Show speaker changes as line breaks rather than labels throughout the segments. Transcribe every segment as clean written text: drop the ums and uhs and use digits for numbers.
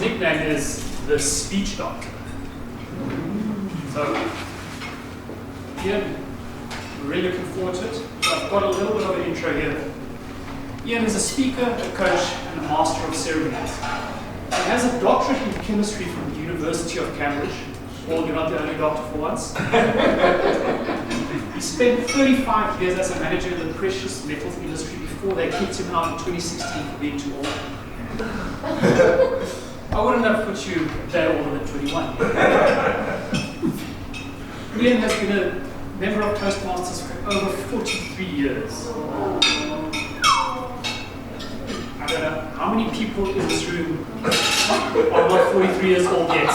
Ian's nickname is the speech doctor. So, Ian, really looking forward to it. So I've got a little bit of an intro here. Ian is a speaker, a coach, and a master of ceremonies. He has a doctorate in chemistry from the University of Cambridge. Well, you're not the only doctor for once. He spent 35 years as a manager in the precious metals industry before they kicked him out in 2016 for being too old. I wouldn't have put you a day older than 21. Ian has been a member of Toastmasters for over 43 years. I don't know how many people in this room are not 43 years old yet.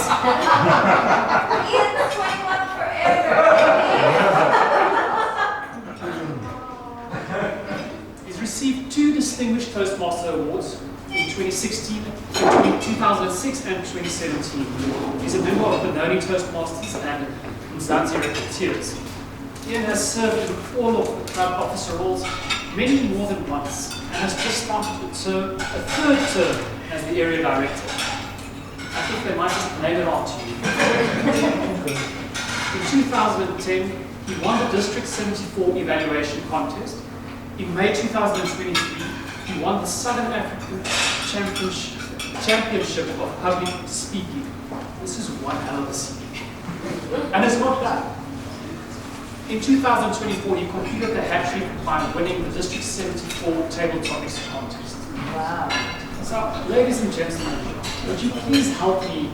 Ian's 21 forever.
He's received 2 Distinguished Toastmaster Awards in 2016, 2006 and 2017. He's a member of the Benoni Toastmasters and Mzansi Racketeers. Ian has served in all of the club officer roles, many more than once, and has just started a 3rd term as the area director. I think they might just name it after you. In 2010, he won the District 74 evaluation contest. In May 2023, he won the Southern African Championship of Public Speaking. This is one hell of a speech. And it's not done. In 2024, he completed the hat-trick by winning the District 74 Table Topics contest.
Wow.
So, ladies and gentlemen, would you please help me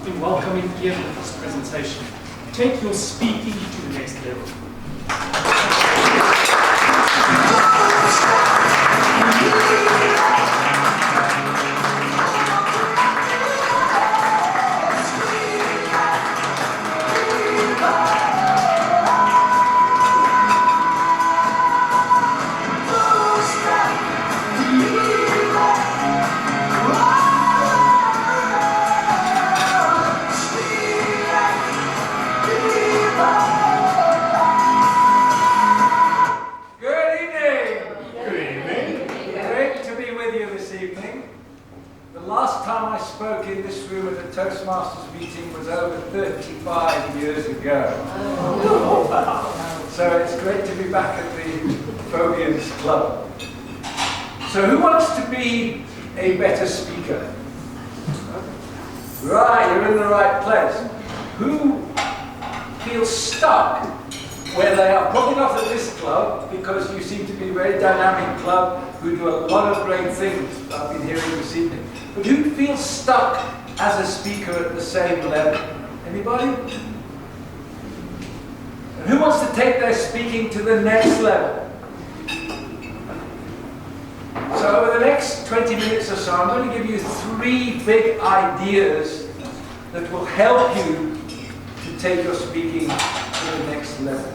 in welcoming Ian with this presentation? Take your speaking to the next level.
Toastmasters meeting was over 35 years ago. So it's great to be back at the Phobians Club. So who wants to be a better speaker? Right, you're in the right place. Who feels stuck where they are? Probably not at this club, because you seem to be a very dynamic club who do a lot of great things I've been hearing this evening. But who feels stuck as a speaker at the same level? Anybody? And who wants to take their speaking to the next level? So over the next 20 minutes or so, I'm going to give you 3 big ideas that will help you to take your speaking to the next level.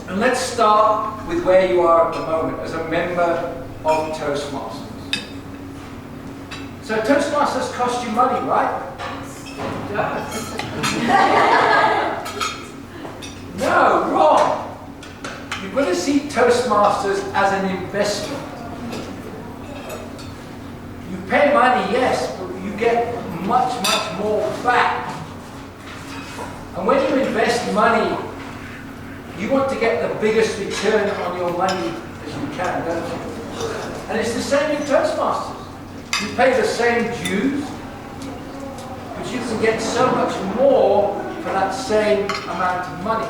And let's start with where you are at the moment as a member of Toastmasters. So Toastmasters cost you money, right? It does. No, wrong. You've got to see Toastmasters as an investment. You pay money, yes, but you get much, much more back. And when you invest money, you want to get the biggest return on your money as you can, don't you? And it's the same in Toastmasters. You pay the same dues, but you can get so much more for that same amount of money.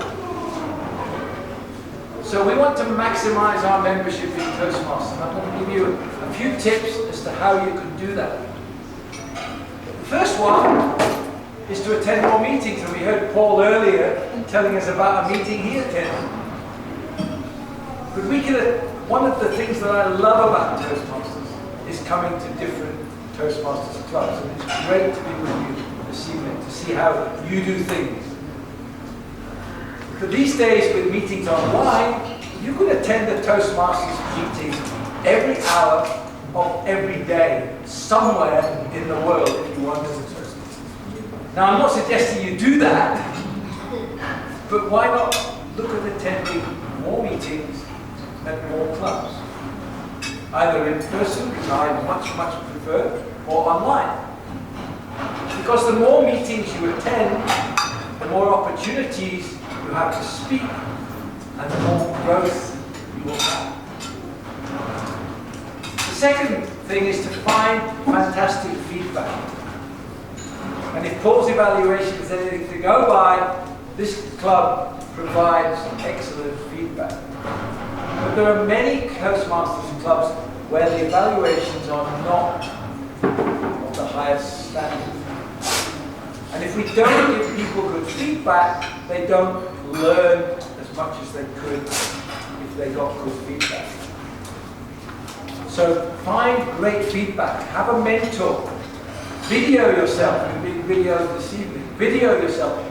So we want to maximize our membership in Toastmasters. I'm going to give you a few tips as to how you can do that. The first one is to attend more meetings, and we heard Paul earlier telling us about a meeting he attended. But we can, one of the things that I love about Toastmasters is coming to different Toastmasters clubs, and it's great to be with you this evening to see how you do things. But these days, with meetings online, you could attend a Toastmasters meeting every hour of every day, somewhere in the world, if you wanted to. Now, I'm not suggesting you do that, but why not look at attending more meetings at more clubs? Either in person, which I much, much prefer, or online. Because the more meetings you attend, the more opportunities you have to speak, and the more growth you will have. The second thing is to find fantastic feedback. And if Paul's evaluation is anything to go by, this club provides excellent feedback. But there are many Toastmasters clubs where the evaluations are not of the highest standard. And if we don't give people good feedback, they don't learn as much as they could if they got good feedback. So find great feedback. Have a mentor. Video yourself. We've been videoed this evening. Video yourself.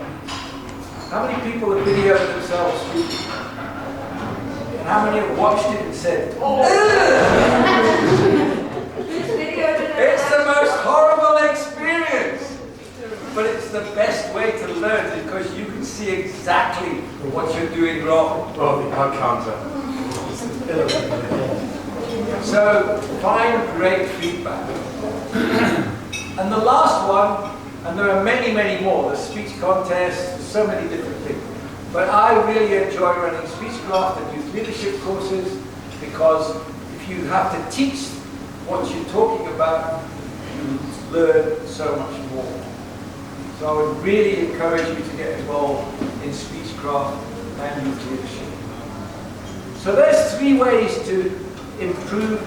How many people have videoed themselves speaking? And how many have watched it and said, "Oh, it's the most horrible experience"? But it's the best way to learn because you can see exactly what you're doing wrong.
Oh, the counter.
So find great feedback. And the last one, and there are many, many more, the speech contests, so many different things. But I really enjoy running Speechcraft and youth leadership courses because if you have to teach what you're talking about, you learn so much more. So I would really encourage you to get involved in Speechcraft and youth leadership. So there's 3 ways to improve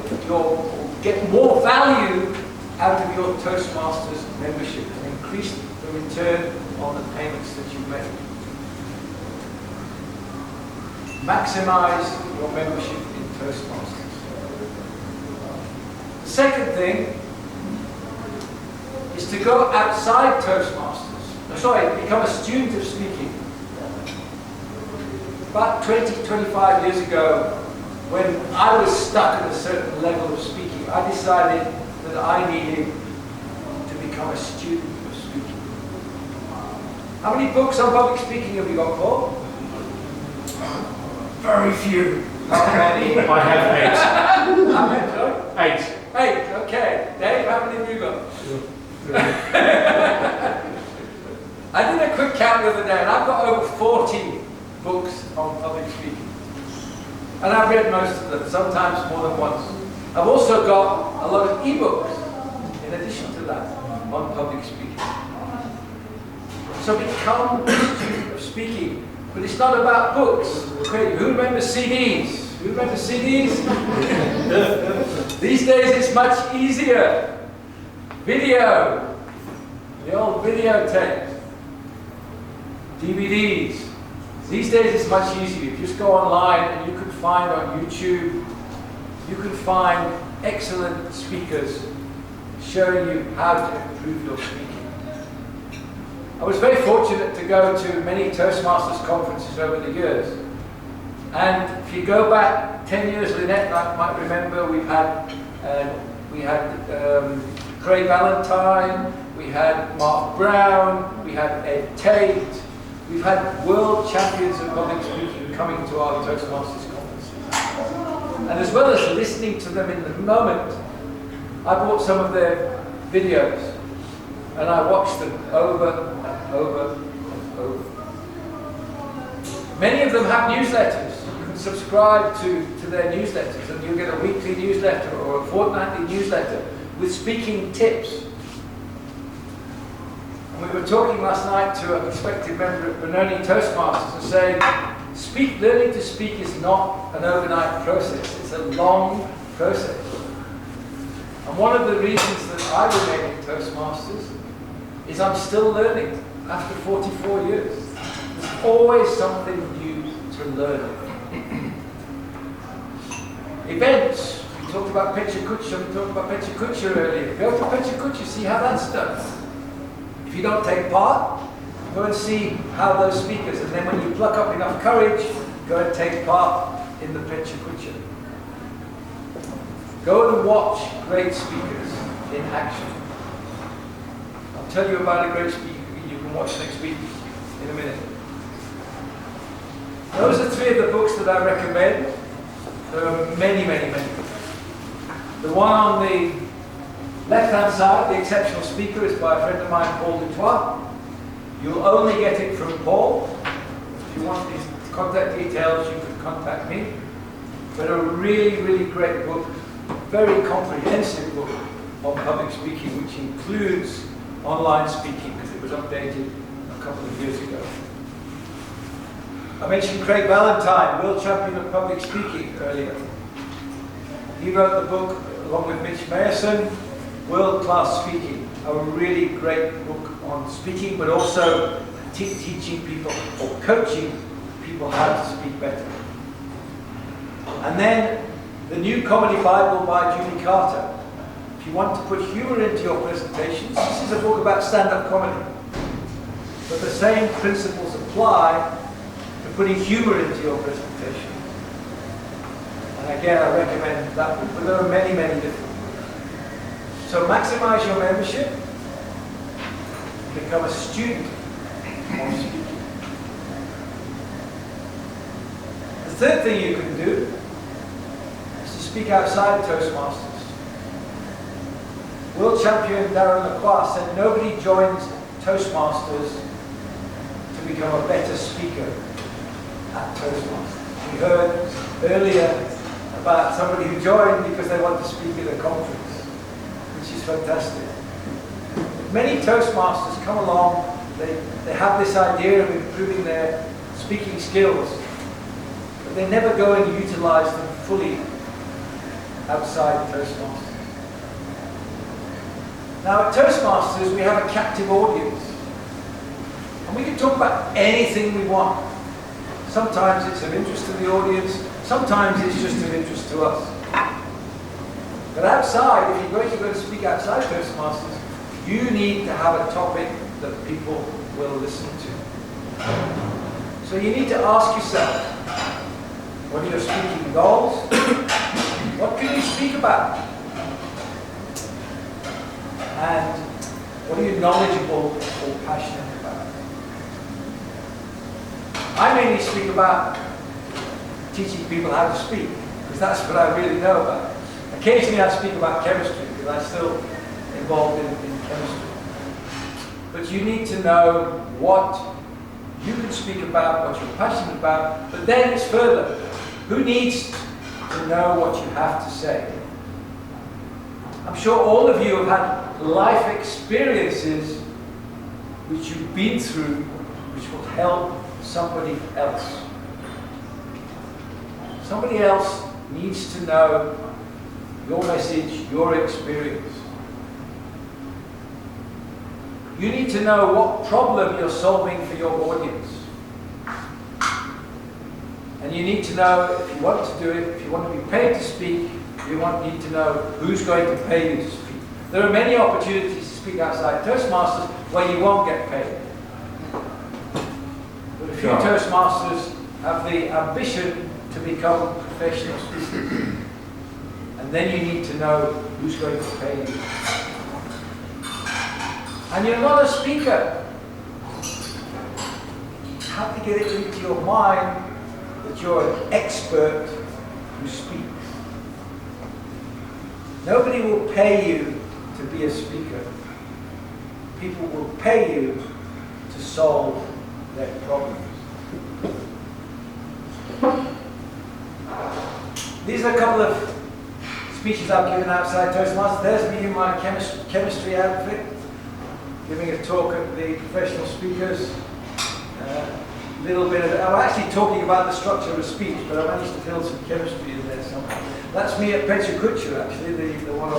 get more value out of your Toastmasters membership and increase the return on the payments that you make. Maximize your membership in Toastmasters. The second thing is to go outside Toastmasters. Become a student of speaking. About 20-25 years ago, when I was stuck at a certain level of speaking, I decided that I needed to become a student of speaking. How many books on public speaking have you got, Paul? Very few. How many?
I have 8.
How many? Sorry?
8.
8, okay. Dave, how many have you got? I did a quick count the other day, and I've got over 40 books on public speaking. And I've read most of them, sometimes more than once. I've also got a lot of e-books, in addition to that, on public speaking. So become a student of speaking. But it's not about books. Great. Who remembers CDs? Who remembers CDs? These days it's much easier. Video. The old videotapes. DVDs. These days it's much easier. You just go online and you can find on YouTube, you can find excellent speakers showing you how to improve your speaking. I was very fortunate to go to many Toastmasters conferences over the years. And if you go back 10 years, Lynette might remember, we had Craig Valentine, we had Mark Brown, we had Ed Tate. We've had world champions of public speaking coming to our Toastmasters conferences. And as well as listening to them in the moment, I bought some of their videos and I watched them over and over and over. Many of them have newsletters. You can subscribe to their newsletters and you'll get a weekly newsletter or a fortnightly newsletter with speaking tips. We were talking last night to a prospective member at Benoni Toastmasters and saying, learning to speak is not an overnight process, it's a long process. And one of the reasons that I remain in Toastmasters is I'm still learning after 44 years. There's always something new to learn. Events. We talked about Pecha Kucha earlier. Go to Pecha Kucha, see how that's done. If you don't take part, go and see how those speakers, and then when you pluck up enough courage, go and take part in the Pecha Kucha. Go and watch great speakers in action. I'll tell you about a great speaker you can watch next week in a minute. Those are 3 of the books that I recommend. There are many, many, many. The one on the Left-hand side, the exceptional speaker is by a friend of mine, Paul Dutoit. You'll only get it from Paul. If you want his contact details, you can contact me. But a really, really great book, very comprehensive book on public speaking, which includes online speaking, because it was updated a couple of years ago. I mentioned Craig Valentine, world champion of public speaking, earlier. He wrote the book, along with Mitch Mayerson, World-Class Speaking, a really great book on speaking, but also teaching people or coaching people how to speak better. And then the New Comedy Bible by Judy Carter. If you want to put humor into your presentations, this is a book about stand-up comedy. But the same principles apply to putting humor into your presentation. And again, I recommend that book, but there are many, many different books. So maximize your membership, become a student of speaking. The third thing you can do is to speak outside Toastmasters. World champion Darren Lacroix said nobody joins Toastmasters to become a better speaker at Toastmasters. We heard earlier about somebody who joined because they want to speak at a conference, which is fantastic. Many Toastmasters come along, they have this idea of improving their speaking skills, but they never go and utilize them fully outside Toastmasters. Now at Toastmasters we have a captive audience, and we can talk about anything we want. Sometimes it's of interest to the audience, sometimes it's just of interest to us. But outside, if you're going to go and speak outside Toastmasters, you need to have a topic that people will listen to. So you need to ask yourself, what are your speaking goals? What can you speak about? And what are you knowledgeable or passionate about? I mainly speak about teaching people how to speak, because that's what I really know about. Occasionally I speak about chemistry, because I'm still involved in chemistry. But you need to know what you can speak about, what you're passionate about, but then it's further. Who needs to know what you have to say? I'm sure all of you have had life experiences which you've been through, which will help somebody else. Somebody else needs to know your message, your experience. You need to know what problem you're solving for your audience. And you need to know, if you want to do it, if you want to be paid to speak, you need to know who's going to pay you to speak. There are many opportunities to speak outside Toastmasters where you won't get paid. But a few Toastmasters have the ambition to become professional speakers. And then you need to know who's going to pay you. And you're not a speaker. You have to get it into your mind that you're an expert who speaks. Nobody will pay you to be a speaker. People will pay you to solve their problems. These are a couple of speeches I've given outside Toastmasters. There's me in my chemistry outfit, giving a talk at the professional speakers. Little bit of, I'm actually talking about the structure of a speech, but I managed to fill some chemistry in there somehow. That's me at Pecha Kucha, actually, the one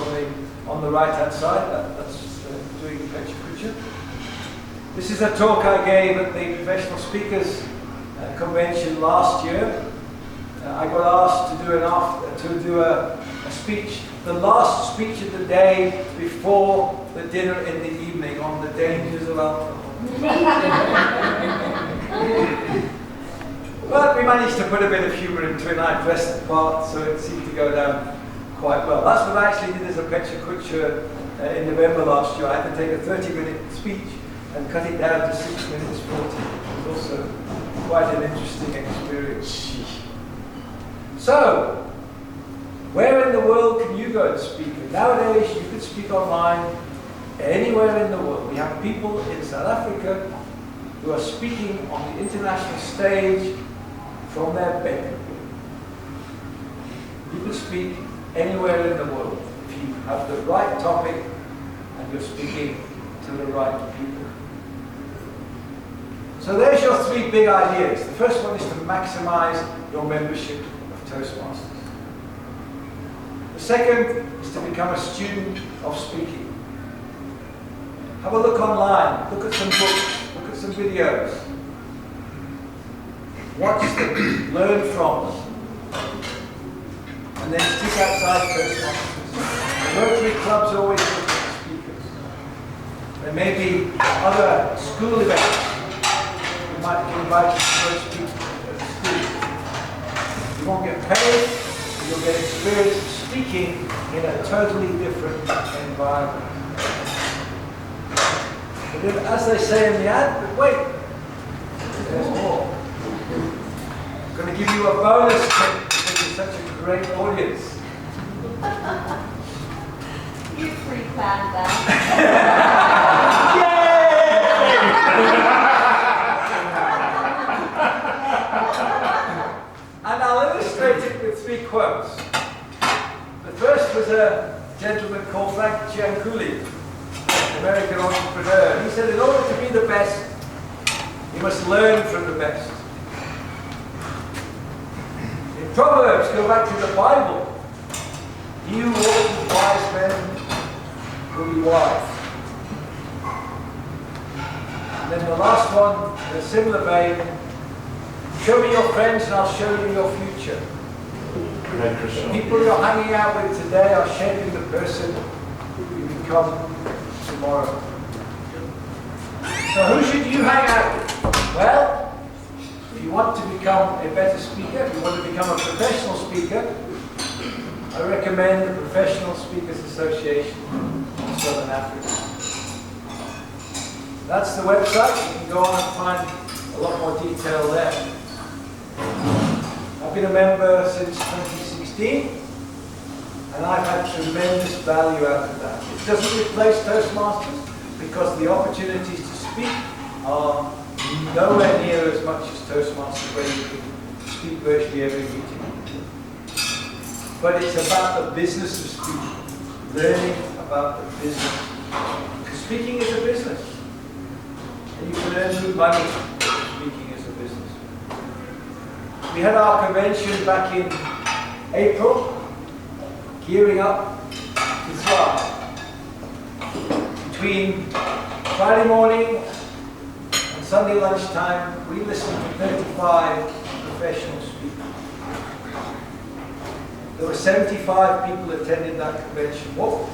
on the right-hand side. That's doing Pecha Kucha. This is a talk I gave at the professional speakers convention last year. I got asked to do a speech, the last speech of the day before the dinner in the evening on the dangers of alcohol. But we managed to put a bit of humour into it, and I dressed the part, so it seemed to go down quite well. That's what I actually did as a Pecha Kucha in November last year. I had to take a 30-minute speech and cut it down to 6 minutes 40. It was also quite an interesting experience. So, Where in the world can you go and speak? And nowadays, you can speak online anywhere in the world. We have people in South Africa who are speaking on the international stage from their bed. You can speak anywhere in the world if you have the right topic and you're speaking to the right people. So there's your three big ideas. The first one is to maximize your membership of Toastmasters. The second is to become a student of speaking. Have a look online, look at some books, look at some videos. Watch them, learn from them. And then stick outside Toastmasters. The Rotary clubs are always looking for speakers. There may be other school events. You might get invited to go speak at the school. You won't get paid, but you'll get experience of speaking in a totally different environment. But if, as they say in the ad, but wait, there's more. I'm going to give you a bonus tip because you're such a great audience.
You pre-planned that.
And I'll illustrate it with three quotes. The first was a gentleman called Frank Gianculi, an American entrepreneur. He said, in order to be the best, you must learn from the best. In Proverbs, go back to the Bible. He who walks with wise men will be wise. And then the last one, in a similar vein, show me your friends and I'll show you your future. The people you're hanging out with today are shaping the person you become tomorrow. So who should you hang out with? Well, if you want to become a better speaker, if you want to become a professional speaker, I recommend the Professional Speakers Association of Southern Africa. That's the website. You can go on and find a lot more detail there. I've been a member since 2016, and I've had tremendous value out of that. It doesn't replace Toastmasters because the opportunities to speak are nowhere near as much as Toastmasters, where you can speak virtually every meeting. But it's about the business of speaking, learning about the business. Because speaking is a business, and you can earn good money speaking as a business. We had our convention back in April, gearing up to thrive. Between Friday morning and Sunday lunchtime, we listened to 35 professional speakers. There were 75 people attending that convention. What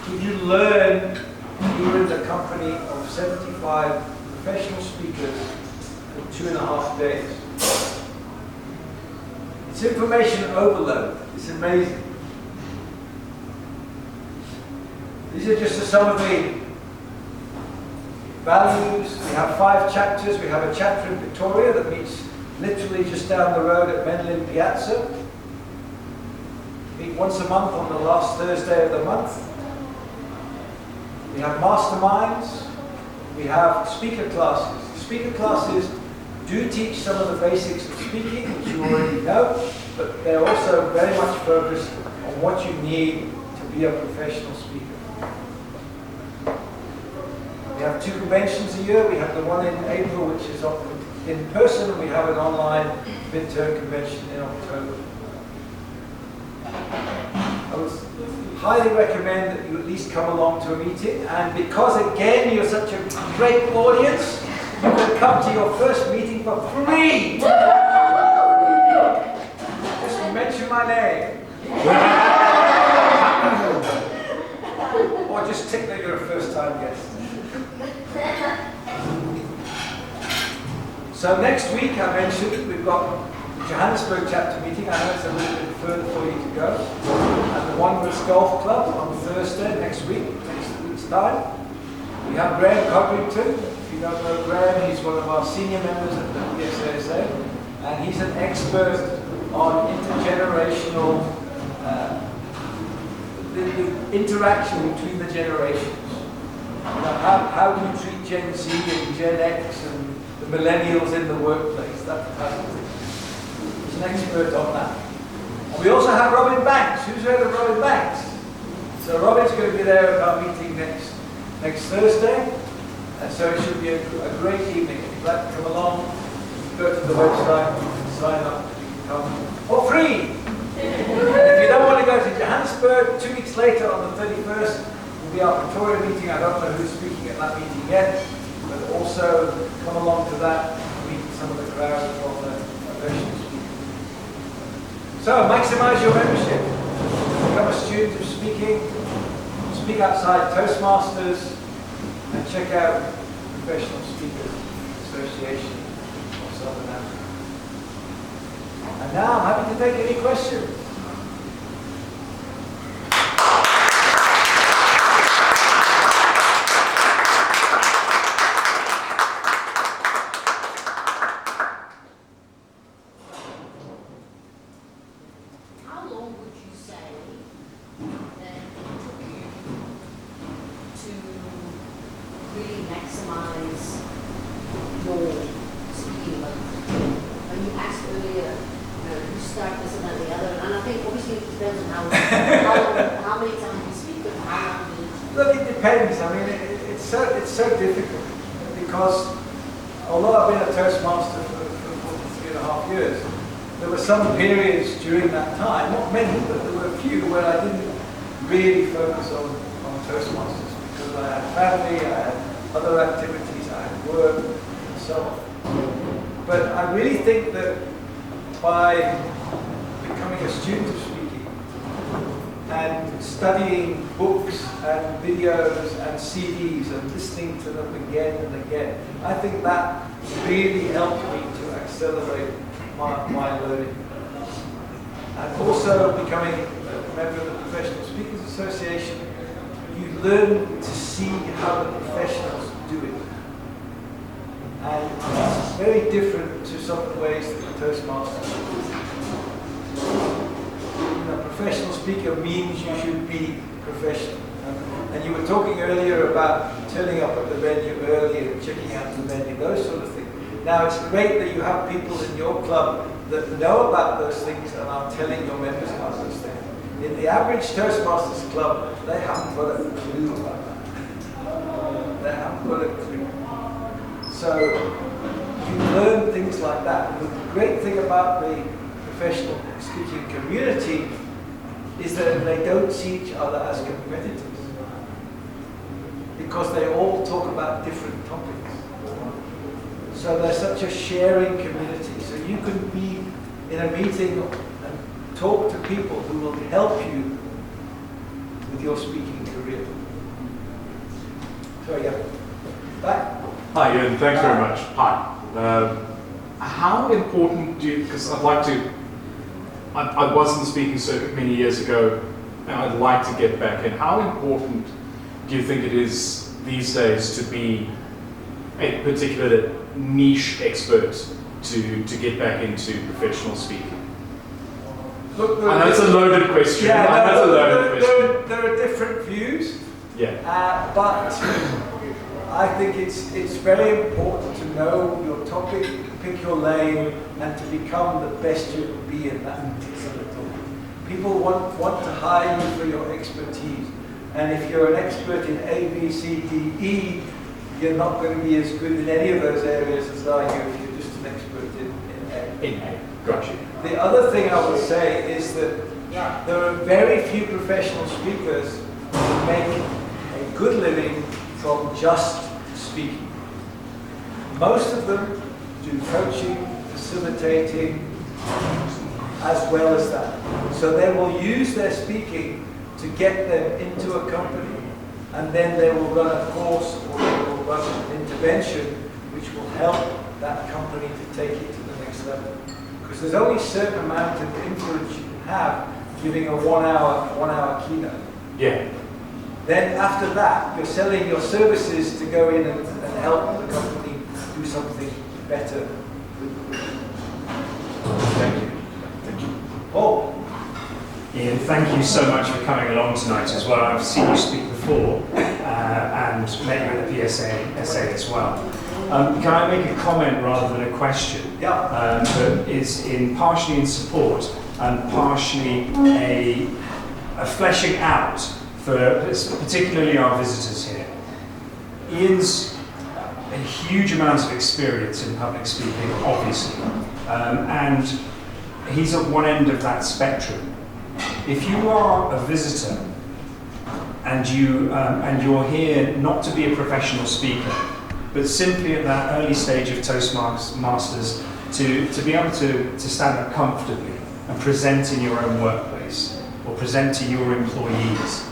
could you learn if you were in the company of 75 professional speakers for 2.5 days? It's information overload. It's amazing. These are just some of the values. We have 5 chapters. We have a chapter in Victoria that meets literally just down the road at Menlyn Piazza. We meet once a month on the last Thursday of the month. We have masterminds. We have speaker classes. Speaker classes do teach some of the basics of speaking, which you already know, but they're also very much focused on what you need to be a professional speaker. We have 2 conventions a year. We have the one in April, which is in person, and we have an online midterm convention in October. I would highly recommend that you at least come along to a meeting, and because again you're such a great audience, you can come to your first meeting for free. Just mention my name. Or just tick that you're a first-time guest. So next week, I mentioned, we've got the Johannesburg chapter meeting. I know it's a little bit further for you to go. And the Wanderers Golf Club on Thursday next week's time. We have Graham Codrington. If you don't know Graham, he's one of our senior members at the PSASA. And he's an expert on intergenerational the interaction between the generations. How do you treat Gen Z and Gen X and the millennials in the workplace? That type of thing. He's an expert on that. And we also have Robin Banks. Who's heard of Robin Banks? So Robin's going to be there at our meeting next Thursday. And so it should be a great evening. If you'd like to come along, go to the website, you can sign up, you can come for free. If you don't want to go to Johannesburg, 2 weeks later on the 31st, will be our Pretoria meeting. I don't know who's speaking at that meeting yet, but also come along to that and meet some of the crowd from the professional speakers. So maximize your membership. Become a student of speaking, speak outside Toastmasters, and check out Professional Speakers Association of Southern Africa. And now I'm happy to take any questions.
How long would you say that it took you to really maximize your speaking ability? When you asked earlier, you start this and then the other, and I think obviously it depends on how many times you speak, but how long do you?
Look, it depends. I mean, it's so difficult because although I've been a Toastmaster for 43.5 years, there were some periods during that time, not many, but there were a few where I didn't really focus on Toastmasters because I had family, I had other activities, I had work, and so on. But I really think that by becoming a student of speaking and studying books and videos and CDs and listening to them again and again, I think that really helped me to accelerate my learning. And also becoming a member of the Professional Speakers Association, you learn to see how the professionals do it. And it's very different to some of the ways that the Toastmasters do. A professional speaker means you should be professional. And you were talking earlier about turning up at the venue early and checking out the venue, those sort of things. Now, it's great that you have people in your club that know about those things and are telling your members about those things. In the average Toastmasters club, they haven't got a clue about that. They haven't got a clue. So, you learn things like that. But the great thing about the professional speaking community is that they don't see each other as competitors. Because they all talk about different topics. So there's such a sharing community. So you can be in a meeting and talk to people who will help you with your speaking career. So yeah, back.
Hi, Ian. Thanks very much. Hi. How important do you, because I'd like to, I was in the speaking circuit many years ago, and I'd like to get back in. How important do you think it is these days to be a particular niche expert to get back into professional speaking?
Look,
I know it's a loaded question.
Yeah,
I know it's a loaded question.
There are different views.
Yeah.
But I think it's very important to know your topic, pick your lane, and to become the best you can be in that particular topic. People want to hire you for your expertise. And if you're an expert in A, B, C, D, E, you're not going to be as good in any of those areas as are you if you're just an expert in A.
In A. Gotcha.
The other thing I would say is that there are very few professional speakers who make a good living from just speaking. Most of them do coaching, facilitating, as well as that. So they will use their speaking to get them into a company, and then they will run a course or they will run an intervention which will help that company to take it to the next level. Because there's only a certain amount of influence you can have giving a one hour keynote.
Yeah.
Then after that, you're selling your services to go in and help the company do something better.
Thank you. Thank you.
Oh,
Yeah, Ian, thank you so much for coming along tonight as well. I've seen you speak before and met you at the PSA essay as well. Can I make a comment rather than a question?
Yeah.
That is partially in support and partially a fleshing out for particularly our visitors here. Ian's a huge amount of experience in public speaking, obviously, and he's at one end of that spectrum. If you are a visitor and you're here not to be a professional speaker, but simply at that early stage of Toastmasters to be able to stand up comfortably and present in your own workplace, or present to your employees,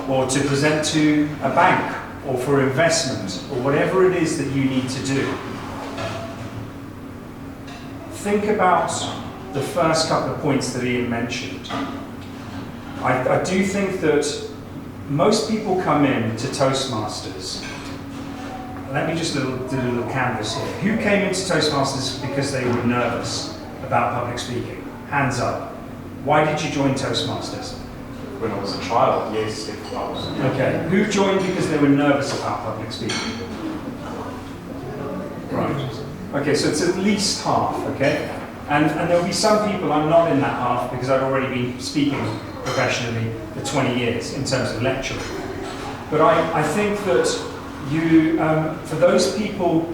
or to present to a bank, or for investment, or whatever it is that you need to do. Think about the first couple of points that Ian mentioned. I do think that most people come in to Toastmasters. Let me just do a little canvas here. Who came into Toastmasters because they were nervous about public speaking? Hands up. Why did you join Toastmasters?
When I was a child, yes, if I was.
Okay. Who joined because they were nervous about public speaking? Right. Okay, so it's at least half, okay? And there'll be some people, I'm not in that half because I've already been speaking professionally for 20 years in terms of lecturing. But I think that you, for those people,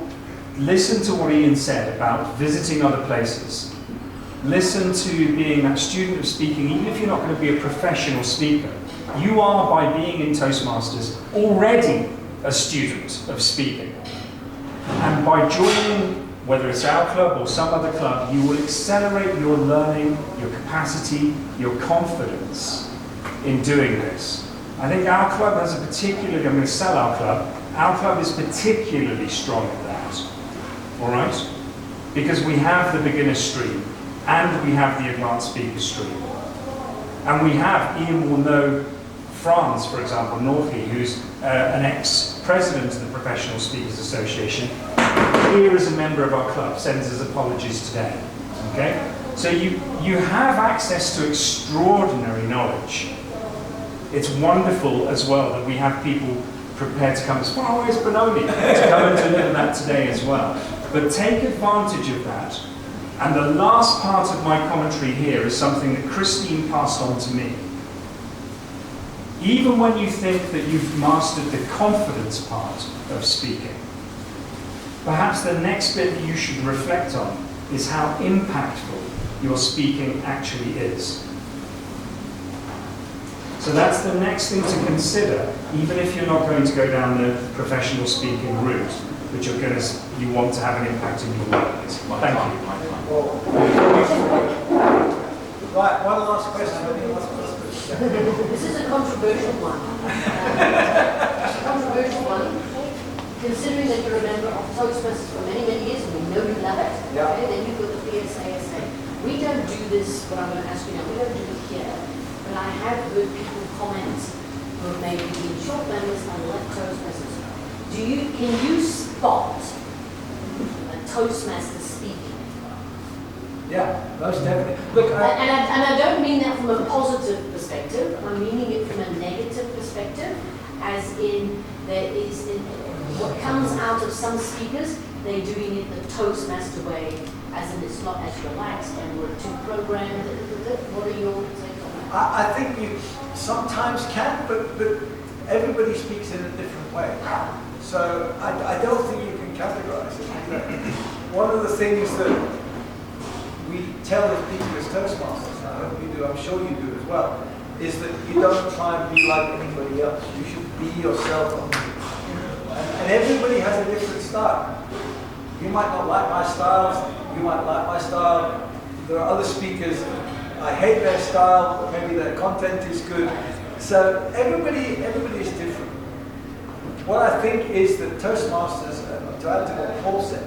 listen to what Ian said about visiting other places. Listen to being that student of speaking, even if you're not going to be a professional speaker. You are, by being in Toastmasters, already a student of speaking. And by joining, whether it's our club or some other club, you will accelerate your learning, your capacity, your confidence in doing this. I think our club has a particularly, I'm going to sell our club is particularly strong at that. All right? Because we have the beginner stream and we have the advanced speaker stream. And we have, Ian will know Franz, for example, Northey, who's an ex-president of the Professional Speakers Association, here as a member of our club, sends his apologies today. Okay? So you have access to extraordinary knowledge. It's wonderful as well that we have people prepared to come as far away as Benoni to come and deliver that today as well. But take advantage of that. And the last part of my commentary here is something that Christine passed on to me. Even when you think that you've mastered the confidence part of speaking, perhaps the next bit that you should reflect on is how impactful your speaking actually is. So that's the next thing to consider, even if you're not going to go down the professional speaking route, but you want to have an impact in your workplace. Thank you.
Right, one last question.
This is a controversial one. It's a controversial one. Considering that you're a member of Toastmasters for many, many years, and we know you love it,
Yeah.
okay, then you've got the PSASA. We don't do this, what I'm going to ask you now, we don't do it here, but I have heard people comment who have maybe been short members and left Toastmasters. Can you spot a Toastmaster speaking?
Yeah, most definitely. Look,
And I don't mean that from a positive perspective, I'm meaning it from a negative perspective, as in there is, what comes out of some speakers, they're doing it the Toastmaster way, as in it's not as relaxed and we're too programmed. What are your takes on that?
I think you sometimes can, but everybody speaks in a different way. So I don't think you can categorize it. One of the things that we tell the people as Toastmasters, and I hope you do, I'm sure you do as well, is that you don't try and be like anybody else. You should be yourself. And everybody has a different style. You might not like my style, you might like my style. There are other speakers, I hate their style, but maybe their content is good. So everybody is different. What I think is that Toastmasters, to add to what Paul said,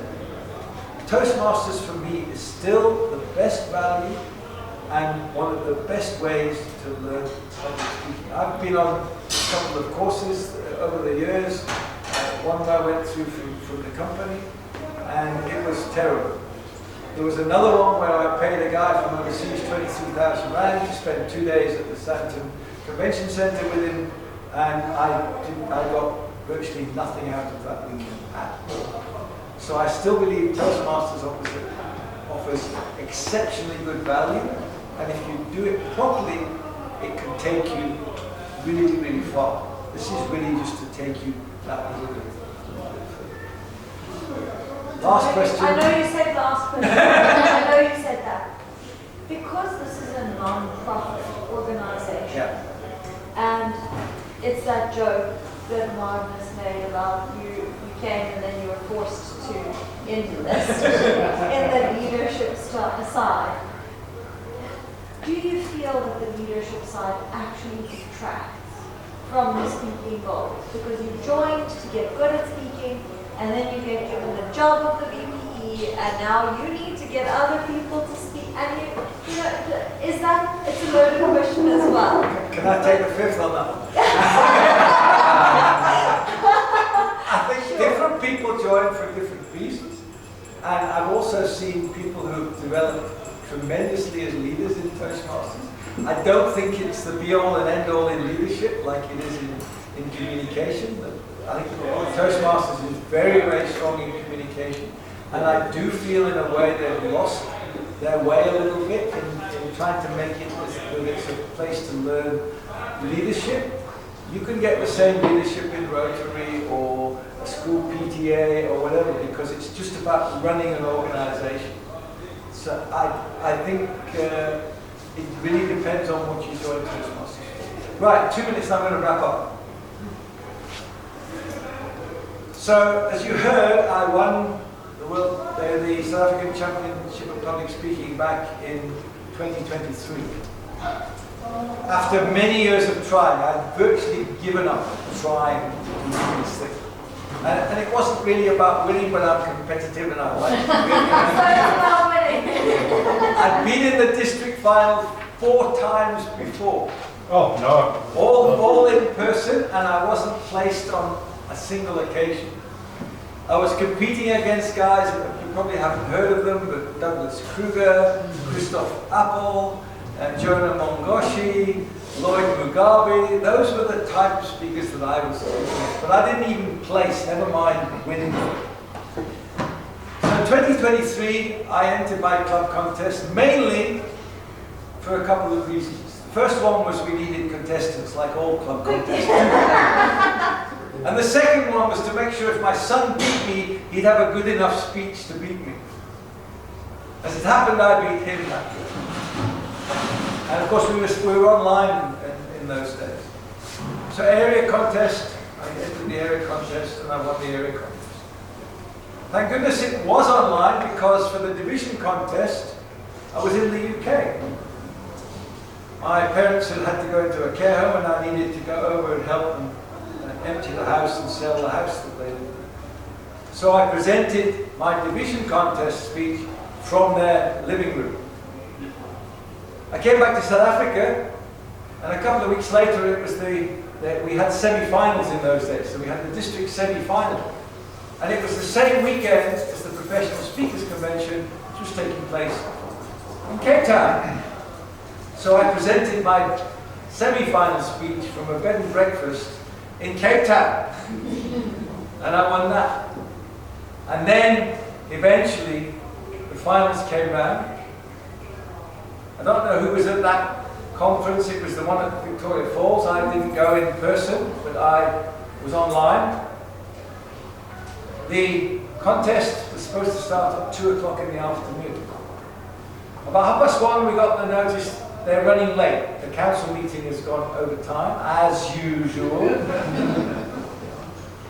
Toastmasters for me is still the best value and one of the best ways to learn public speaking. I've been on a couple of courses over the years. One I went through from the company, and it was terrible. There was another one where I paid a guy from overseas 23,000 rand to spend 2 days at the Southampton Convention Centre with him, and I got virtually nothing out of that weekend at all. So I still believe Toastmasters offers exceptionally good value, and if you do it properly, it can take you really, really far. This is really just to take you that little bit. Last question.
I know you said last question. I know you said that. Because this is a non-profit organization,
Yeah.
and it's that joke that Martin has made about you came and then you were forced to enlist in the leadership side. Do you feel that the leadership side actually detracts from the speaking goals? Because you joined to get good at speaking, and then you get given the job of the VPE, and now you need to get other people to speak. And you know, is that, it's a loaded question as well.
Can I take the fifth on that one? I think different people join for different reasons. And I've also seen people who've developed tremendously as leaders in Toastmasters. I don't think it's the be-all and end-all in leadership like it is in communication. I think Toastmasters is very, very strong in communication. And I do feel in a way they've lost their way a little bit in trying to make it that it's a place to learn leadership. You can get the same leadership in Rotary or a school PTA or whatever, because it's just about running an organization. So I think it really depends on what you join Toastmasters. Right, 2 minutes and I'm going to wrap up. So, as you heard, I won the South African Championship of Public Speaking back in 2023. After many years of trying, I'd virtually given up trying to do this thing. And it wasn't really about winning, but I'm competitive and I like to win.
So it's about winning.
I'd been in the district final 4 times before.
Oh, no.
All in person, and I wasn't placed on a single occasion. I was competing against guys, you probably haven't heard of them, but Douglas Kruger, Christoph Appel, Jonah Mongoshi, Lloyd Mugabe. Those were the type of speakers that I was speaking with. But I didn't even place, never mind winning. So in 2023, I entered my club contest mainly for a couple of reasons. The first one was we needed contestants, like all club contests. And the second one was to make sure if my son beat me, he'd have a good enough speech to beat me. As it happened, I beat him that year. And of course, we were online in those days. So area contest, I entered the area contest and I won the area contest. Thank goodness it was online, because for the division contest, I was in the UK. My parents had to go into a care home and I needed to go over and help them empty the house and sell the house that they lived in. So I presented my division contest speech from their living room. I came back to South Africa, and a couple of weeks later it was we had semi-finals in those days, so we had the district semi-final. And it was the same weekend as the Professional Speakers Convention, which was taking place in Cape Town. So I presented my semi-final speech from a bed and breakfast in Cape Town, and I won that. And then, eventually, the finals came round. I don't know who was at that conference. It was the one at Victoria Falls. I didn't go in person, but I was online. The contest was supposed to start at 2 o'clock in the afternoon. About 1:30 we got the notice they're running late. The council meeting has gone over time, as usual.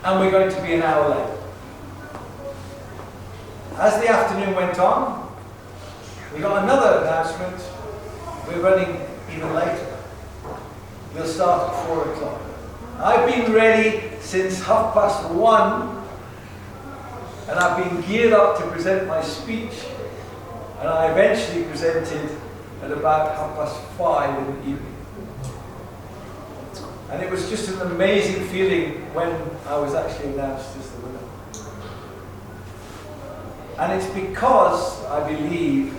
And we're going to be an hour late. As the afternoon went on, we got another announcement. We're running even later. We'll start at 4 o'clock. I've been ready since 1:30, and I've been geared up to present my speech, and I eventually presented at about 5:30 in the evening. And it was just an amazing feeling when I was actually announced as the winner. And it's because I believe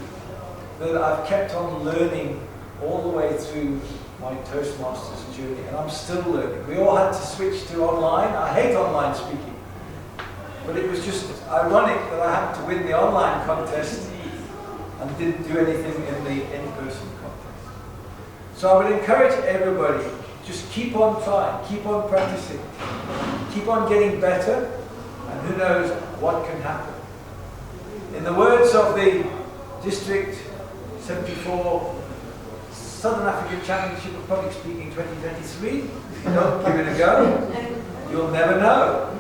that I've kept on learning all the way through my Toastmasters journey, and I'm still learning. We all had to switch to online. I hate online speaking, but it was just ironic that I happened to win the online contest and didn't do anything in the in-person contest. So I would encourage everybody, just keep on trying, keep on practicing, keep on getting better, and who knows what can happen. In the words of the District 74 Southern African Championship of Public Speaking 2023, if you don't give it a go, you'll never know.